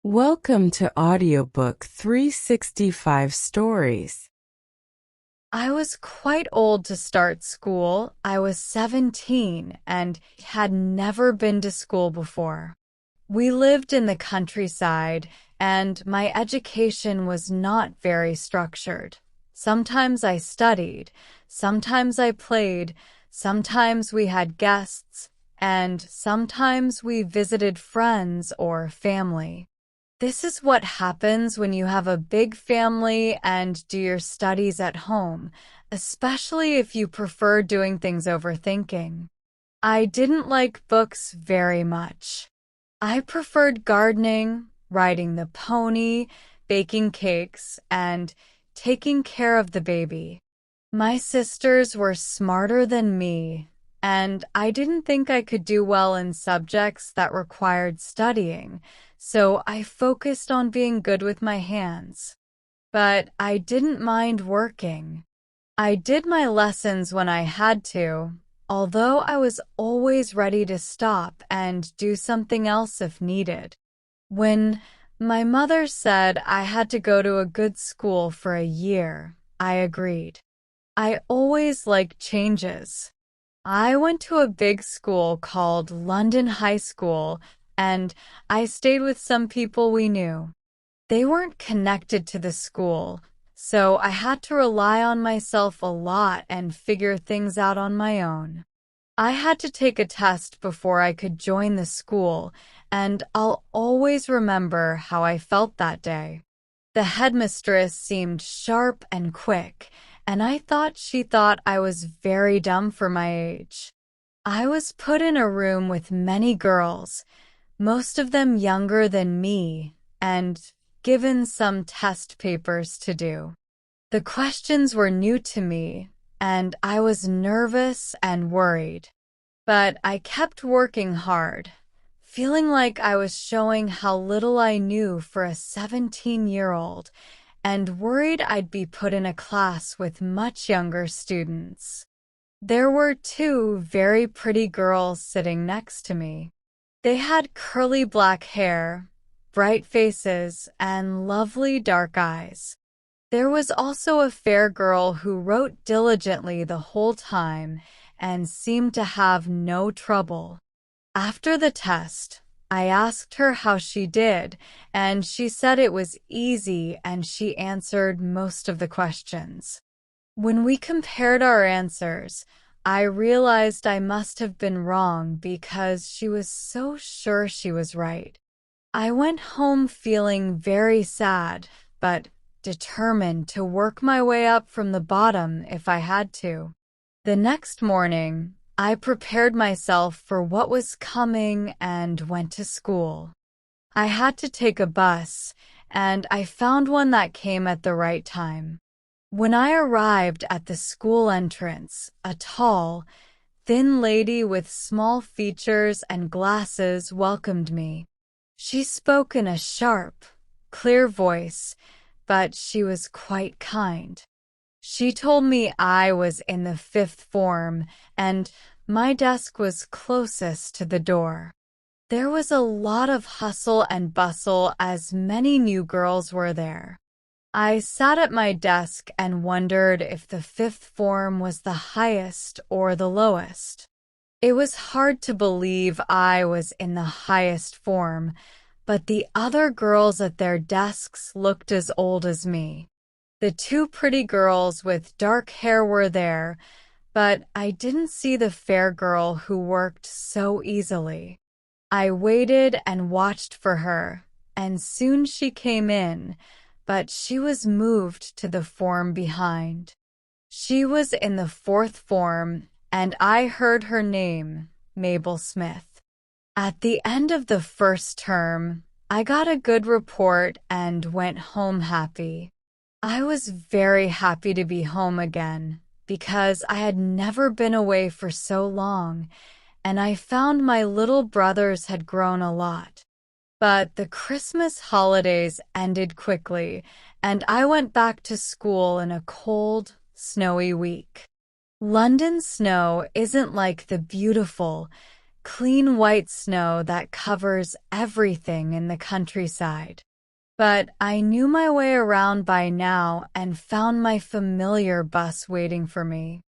Welcome to Audiobook 365 Stories. I was quite old to start school. I was 17 and had never been to school before. We lived in the countryside, and my education was not very structured. Sometimes I studied, sometimes I played, sometimes we had guests, and sometimes we visited friends or family. This is what happens when you have a big family and do your studies at home, especially if you prefer doing things over thinking. I didn't like books very much. I preferred gardening, riding the pony, baking cakes, and taking care of the baby. My sisters were smarter than me, and I didn't think I could do well in subjects that required studying, so I focused on being good with my hands. But I didn't mind working. I did my lessons when I had to, although I was always ready to stop and do something else if needed. When my mother said I had to go to a good school for a year, I agreed. I always liked changes. I went to a big school called London High School, and I stayed with some people we knew. They weren't connected to the school, so I had to rely on myself a lot and figure things out on my own. I had to take a test before I could join the school, and I'll always remember how I felt that day. The headmistress seemed sharp and quick, and I thought she thought I was very dumb for my age. I was put in a room with many girls, most of them younger than me, and given some test papers to do. The questions were new to me, and I was nervous and worried. But I kept working hard, feeling like I was showing how little I knew for a 17-year-old, and worried I'd be put in a class with much younger students. There were two very pretty girls sitting next to me. They had curly black hair, bright faces, and lovely dark eyes. There was also a fair girl who wrote diligently the whole time and seemed to have no trouble. After the test, I asked her how she did, and she said it was easy and she answered most of the questions. When we compared our answers, I realized I must have been wrong because she was so sure she was right. I went home feeling very sad, but determined to work my way up from the bottom if I had to. The next morning, I prepared myself for what was coming and went to school. I had to take a bus, and I found one that came at the right time. When I arrived at the school entrance, a tall, thin lady with small features and glasses welcomed me. She spoke in a sharp, clear voice, but she was quite kind. She told me I was in the 5th form, and my desk was closest to the door. There was a lot of hustle and bustle as many new girls were there. I sat at my desk and wondered if the 5th form was the highest or the lowest. It was hard to believe I was in the highest form, but the other girls at their desks looked as old as me. The two pretty girls with dark hair were there, but I didn't see the fair girl who worked so easily. I waited and watched for her, and soon she came in, but she was moved to the form behind. She was in the 4th form, and I heard her name, Mabel Smith. At the end of the first term, I got a good report and went home happy. I was very happy to be home again because I had never been away for so long, and I found my little brothers had grown a lot. But the Christmas holidays ended quickly, and I went back to school in a cold, snowy week. London snow isn't like the beautiful, clean white snow that covers everything in the countryside. But I knew my way around by now and found my familiar bus waiting for me.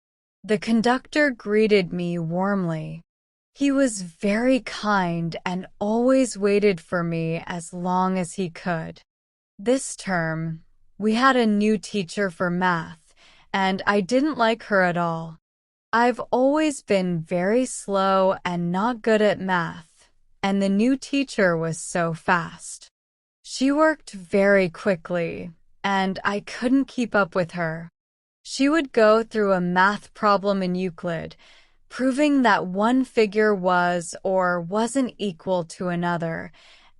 The conductor greeted me warmly. He was very kind and always waited for me as long as he could. This term, we had a new teacher for math, and I didn't like her at all. I've always been very slow and not good at math, and the new teacher was so fast. She worked very quickly, and I couldn't keep up with her. She would go through a math problem in Euclid, proving that one figure was or wasn't equal to another,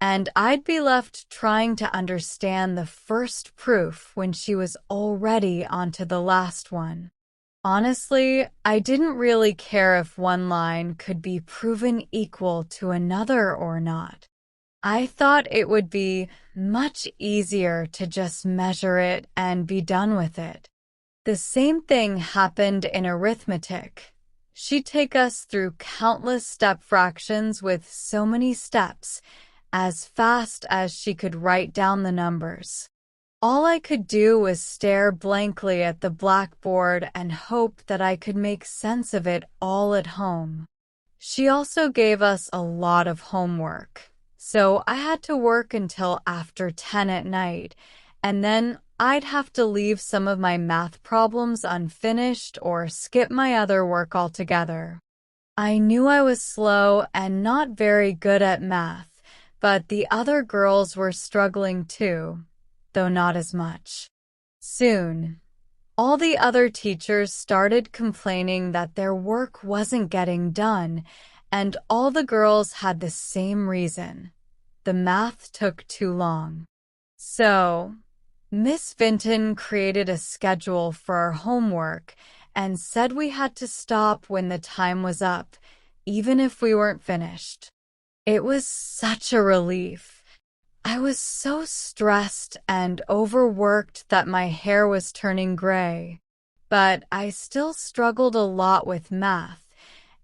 and I'd be left trying to understand the first proof when she was already onto the last one. Honestly, I didn't really care if one line could be proven equal to another or not. I thought it would be much easier to just measure it and be done with it. The same thing happened in arithmetic. She'd take us through countless step fractions with so many steps, as fast as she could write down the numbers. All I could do was stare blankly at the blackboard and hope that I could make sense of it all at home. She also gave us a lot of homework. So I had to work until after 10 at night, and then I'd have to leave some of my math problems unfinished or skip my other work altogether. I knew I was slow and not very good at math, but the other girls were struggling too, though not as much. Soon, all the other teachers started complaining that their work wasn't getting done, and all the girls had the same reason. The math took too long. So, Miss Vinton created a schedule for our homework and said we had to stop when the time was up, even if we weren't finished. It was such a relief. I was so stressed and overworked that my hair was turning gray. But I still struggled a lot with math.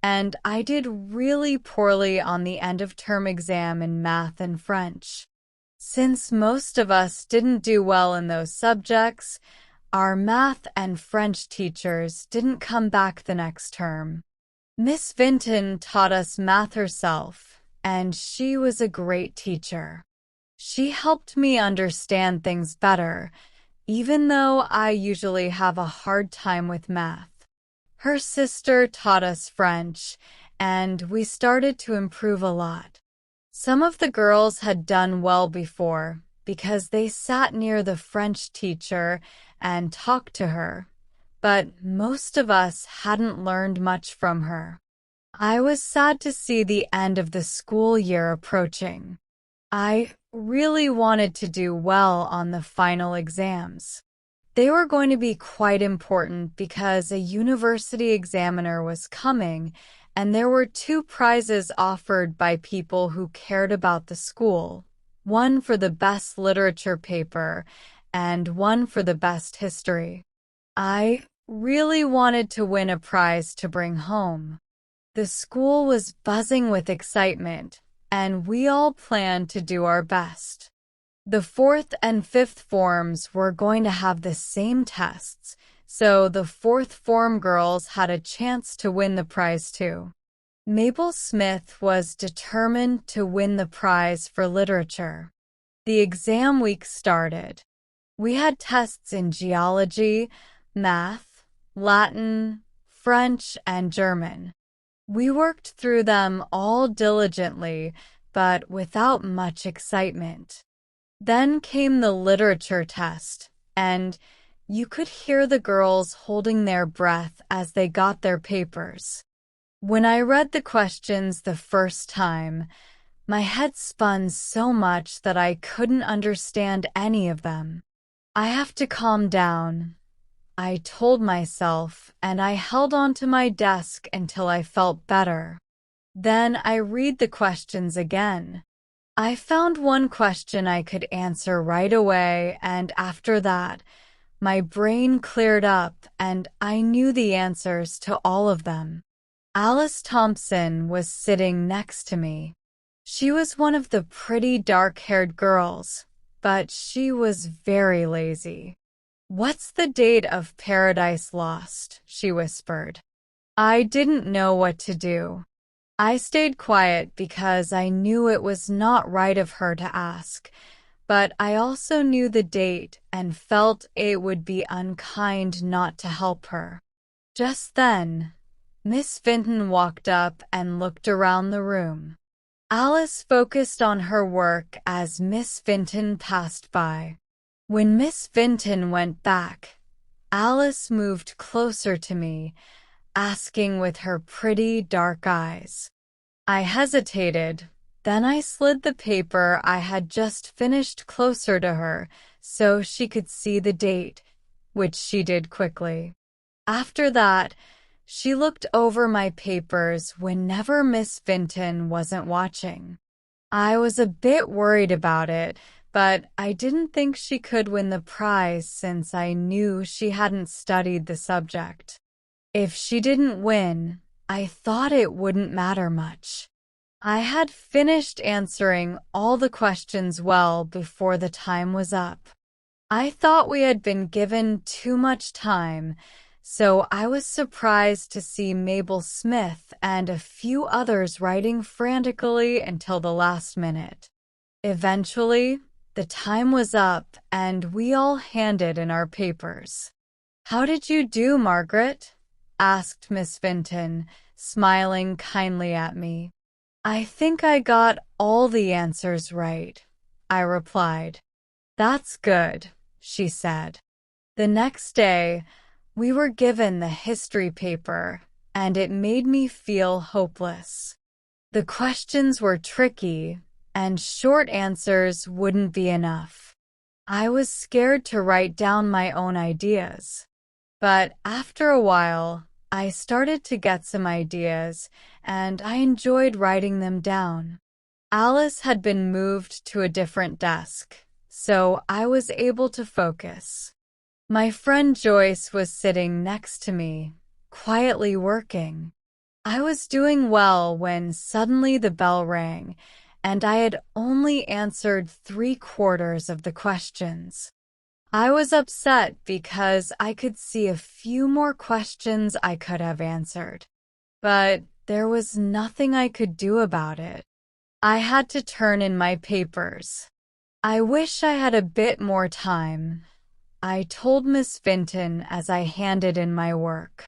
And I did really poorly on the end-of-term exam in math and French. Since most of us didn't do well in those subjects, our math and French teachers didn't come back the next term. Miss Vinton taught us math herself, and she was a great teacher. She helped me understand things better, even though I usually have a hard time with math. Her sister taught us French, and we started to improve a lot. Some of the girls had done well before because they sat near the French teacher and talked to her, but most of us hadn't learned much from her. I was sad to see the end of the school year approaching. I really wanted to do well on the final exams. They were going to be quite important because a university examiner was coming, and there were 2 prizes offered by people who cared about the school, one for the best literature paper and one for the best history. I really wanted to win a prize to bring home. The school was buzzing with excitement, and we all planned to do our best. The 4th and 5th forms were going to have the same tests, so the 4th form girls had a chance to win the prize too. Mabel Smith was determined to win the prize for literature. The exam week started. We had tests in geology, math, Latin, French, and German. We worked through them all diligently, but without much excitement. Then came the literature test, and you could hear the girls holding their breath as they got their papers. When I read the questions the first time, my head spun so much that I couldn't understand any of them. I have to calm down, I told myself, and I held onto my desk until I felt better. Then I read the questions again. I found one question I could answer right away, and after that, my brain cleared up and I knew the answers to all of them. Alice Thompson was sitting next to me. She was one of the pretty dark-haired girls, but she was very lazy. "What's the date of Paradise Lost?" she whispered. I didn't know what to do. I stayed quiet because I knew it was not right of her to ask, but I also knew the date and felt it would be unkind not to help her. Just then, Miss Vinton walked up and looked around the room. Alice focused on her work as Miss Vinton passed by. When Miss Vinton went back, Alice moved closer to me, asking with her pretty dark eyes. I hesitated. Then I slid the paper I had just finished closer to her so she could see the date, which she did quickly. After that, she looked over my papers whenever Miss Vinton wasn't watching. I was a bit worried about it, but I didn't think she could win the prize since I knew she hadn't studied the subject. If she didn't win, I thought it wouldn't matter much. I had finished answering all the questions well before the time was up. I thought we had been given too much time, so I was surprised to see Mabel Smith and a few others writing frantically until the last minute. Eventually, the time was up and we all handed in our papers. "How did you do, Margaret?" asked Miss Vinton, smiling kindly at me. "I think I got all the answers right," I replied. "That's good," she said. The next day, we were given the history paper, and it made me feel hopeless. The questions were tricky, and short answers wouldn't be enough. I was scared to write down my own ideas. But after a while, I started to get some ideas, and I enjoyed writing them down. Alice had been moved to a different desk, so I was able to focus. My friend Joyce was sitting next to me, quietly working. I was doing well when suddenly the bell rang, and I had only answered 3/4 of the questions. I was upset because I could see a few more questions I could have answered, but there was nothing I could do about it. I had to turn in my papers. I wish I had a bit more time, I told Miss Vinton as I handed in my work.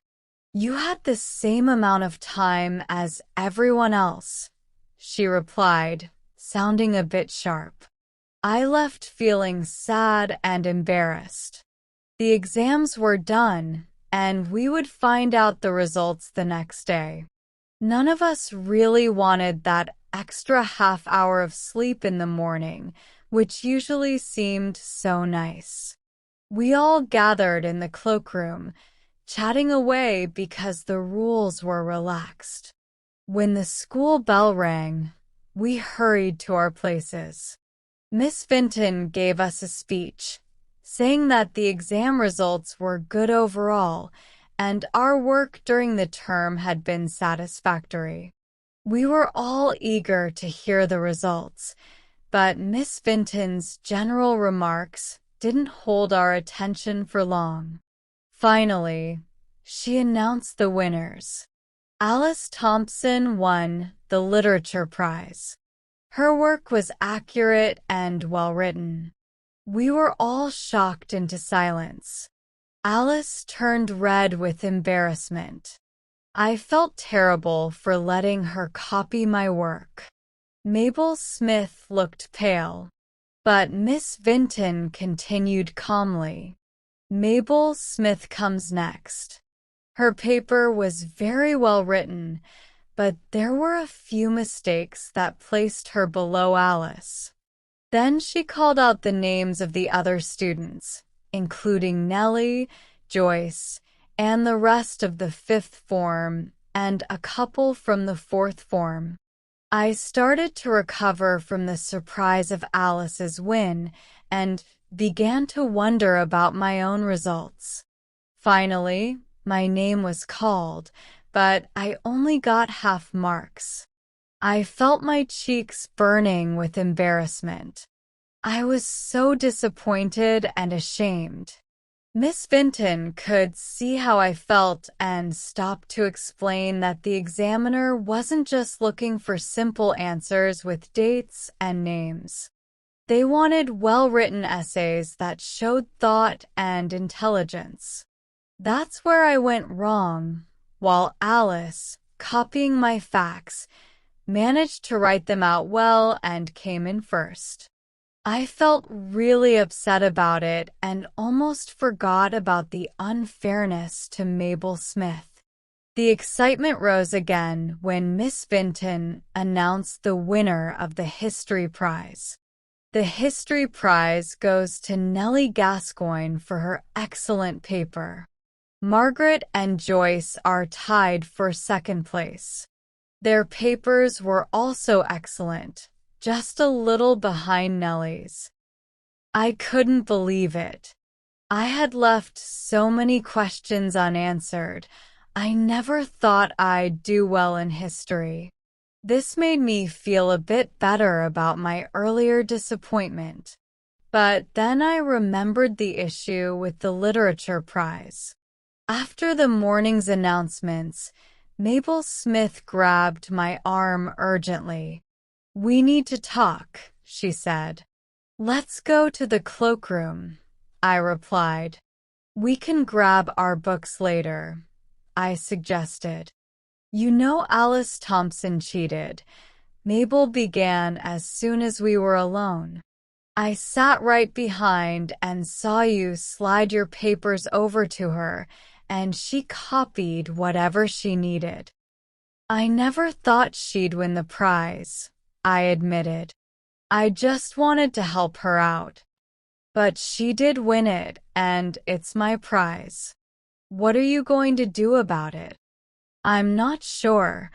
"You had the same amount of time as everyone else," she replied, sounding a bit sharp. I left feeling sad and embarrassed. The exams were done, and we would find out the results the next day. None of us really wanted that extra half hour of sleep in the morning, which usually seemed so nice. We all gathered in the cloakroom, chatting away because the rules were relaxed. When the school bell rang, we hurried to our places. Miss Vinton gave us a speech, saying that the exam results were good overall and our work during the term had been satisfactory. We were all eager to hear the results, but Miss Vinton's general remarks didn't hold our attention for long. Finally, she announced the winners. Alice Thompson won the Literature Prize. Her work was accurate and well-written. We were all shocked into silence. Alice turned red with embarrassment. I felt terrible for letting her copy my work. Mabel Smith looked pale, but Miss Vinton continued calmly. Mabel Smith comes next. Her paper was very well written, but there were a few mistakes that placed her below Alice. Then she called out the names of the other students, including Nellie, Joyce, and the rest of the 5th form, and a couple from the 4th form. I started to recover from the surprise of Alice's win and began to wonder about my own results. Finally, my name was called, but I only got half marks. I felt my cheeks burning with embarrassment. I was so disappointed and ashamed. Miss Vinton could see how I felt and stopped to explain that the examiner wasn't just looking for simple answers with dates and names. They wanted well-written essays that showed thought and intelligence. That's where I went wrong, while Alice, copying my facts, managed to write them out well and came in first. I felt really upset about it and almost forgot about the unfairness to Mabel Smith. The excitement rose again when Miss Vinton announced the winner of the History Prize. The History Prize goes to Nellie Gascoigne for her excellent paper. Margaret and Joyce are tied for second place. Their papers were also excellent, just a little behind Nellie's. I couldn't believe it. I had left so many questions unanswered. I never thought I'd do well in history. This made me feel a bit better about my earlier disappointment. But then I remembered the issue with the Literature Prize. After the morning's announcements, Mabel Smith grabbed my arm urgently. "We need to talk," she said. "Let's go to the cloakroom," I replied. "We can grab our books later," I suggested. "You know Alice Thompson cheated," Mabel began as soon as we were alone. "I sat right behind and saw you slide your papers over to her, and she copied whatever she needed." "I never thought she'd win the prize," I admitted. "I just wanted to help her out. But she did win it, and it's my prize. What are you going to do about it?" "I'm not sure.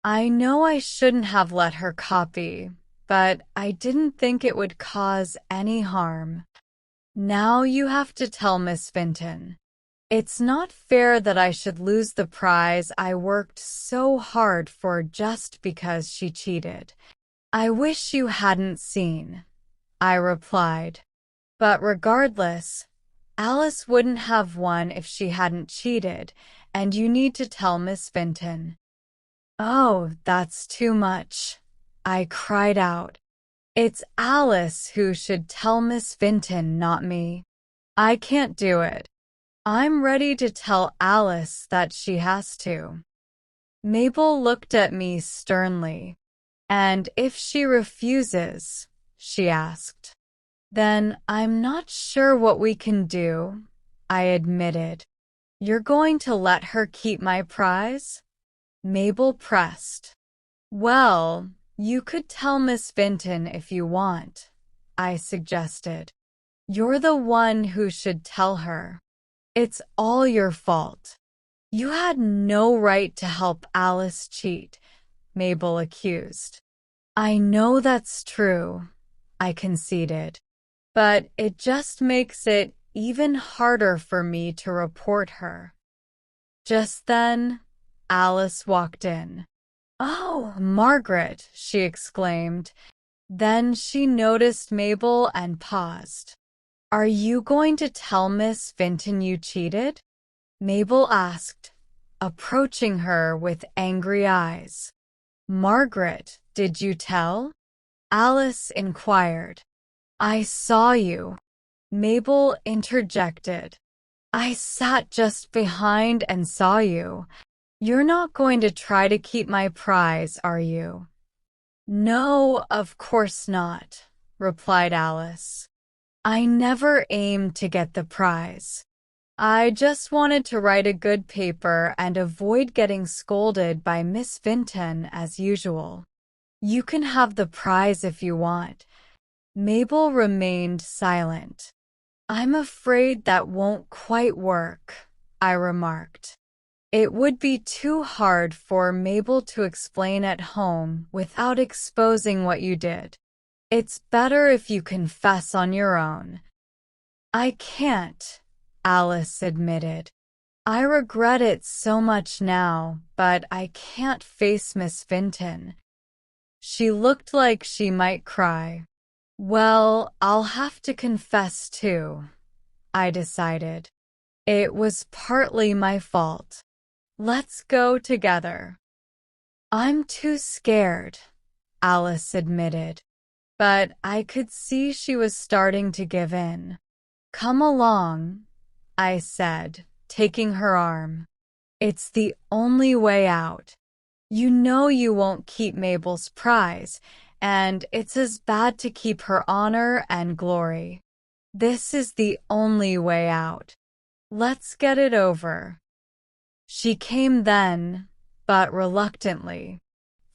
I know I shouldn't have let her copy, but I didn't think it would cause any harm. Now you have to tell Miss Vinton. It's not fair that I should lose the prize I worked so hard for just because she cheated." "I wish you hadn't seen," I replied. "But regardless, Alice wouldn't have won if she hadn't cheated, and you need to tell Miss Vinton." "Oh, that's too much," I cried out. "It's Alice who should tell Miss Vinton, not me. I can't do it. I'm ready to tell Alice that she has to." Mabel looked at me sternly. "And if she refuses?" she asked. "Then I'm not sure what we can do," I admitted. "You're going to let her keep my prize?" Mabel pressed. "Well, you could tell Miss Vinton if you want," I suggested. "You're the one who should tell her. It's all your fault. You had no right to help Alice cheat," Mabel accused. "I know that's true," I conceded. "But it just makes it even harder for me to report her." Just then, Alice walked in. "Oh, Margaret," she exclaimed. Then she noticed Mabel and paused. "Are you going to tell Miss Vinton you cheated?" Mabel asked, approaching her with angry eyes. "Margaret, did you tell?" Alice inquired. "I saw you," Mabel interjected. "I sat just behind and saw you. You're not going to try to keep my prize, are you?" "No, of course not," replied Alice. "I never aimed to get the prize. I just wanted to write a good paper and avoid getting scolded by Miss Vinton as usual. You can have the prize if you want." Mabel remained silent. "I'm afraid that won't quite work," I remarked. It would be too hard for Mabel to explain at home without exposing what you did. It's better if you confess on your own." "I can't," Alice admitted. I regret it so much now, but I can't face Miss Vinton. She looked like she might cry. Well, I'll have to confess too, I decided. It was partly my fault. Let's go together. I'm too scared, Alice admitted, but I could see she was starting to give in. Come along, I said, taking her arm. It's the only way out. You know you won't keep Mabel's prize, and it's as bad to keep her honor and glory. This is the only way out. Let's get it over. She came then, but reluctantly.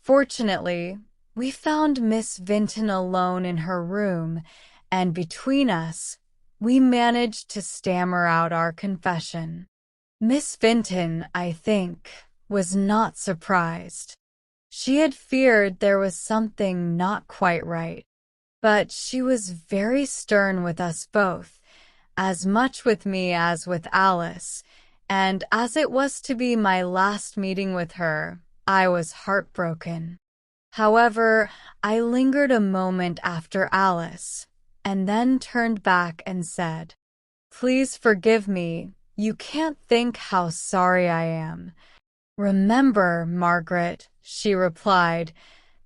Fortunately, we found Miss Vinton alone in her room, and between us, we managed to stammer out our confession. Miss Vinton, I think, was not surprised. She had feared there was something not quite right, but she was very stern with us both, as much with me as with Alice, and as it was to be my last meeting with her, I was heartbroken. However, I lingered a moment after Alice, and then turned back and said, "Please forgive me. You can't think how sorry I am." "Remember, Margaret," she replied,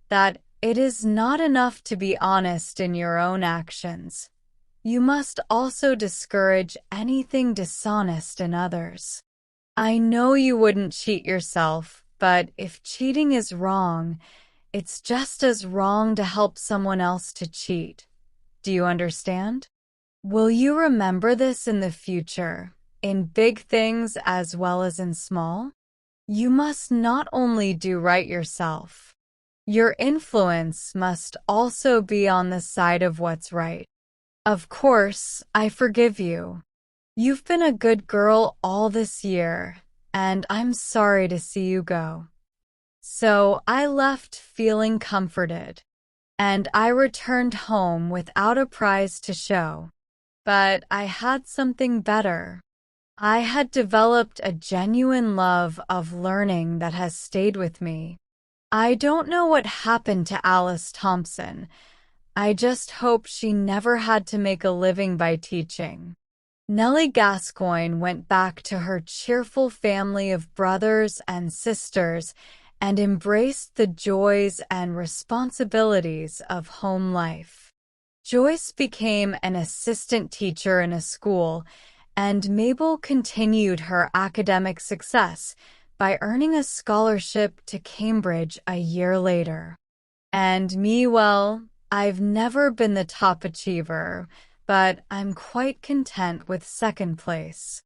"that it is not enough to be honest in your own actions. You must also discourage anything dishonest in others. I know you wouldn't cheat yourself, but if cheating is wrong, it's just as wrong to help someone else to cheat. Do you understand? Will you remember this in the future, in big things as well as in small? You must not only do right yourself. Your influence must also be on the side of what's right. Of course, I forgive you. You've been a good girl all this year, and I'm sorry to see you go." So I left feeling comforted, and I returned home without a prize to show. But I had something better. I had developed a genuine love of learning that has stayed with me. I don't know what happened to Alice Thompson. I just hope she never had to make a living by teaching. Nellie Gascoigne went back to her cheerful family of brothers and sisters and embraced the joys and responsibilities of home life. Joyce became an assistant teacher in a school, and Mabel continued her academic success by earning a scholarship to Cambridge a year later. And me, well, I've never been the top achiever, but I'm quite content with second place.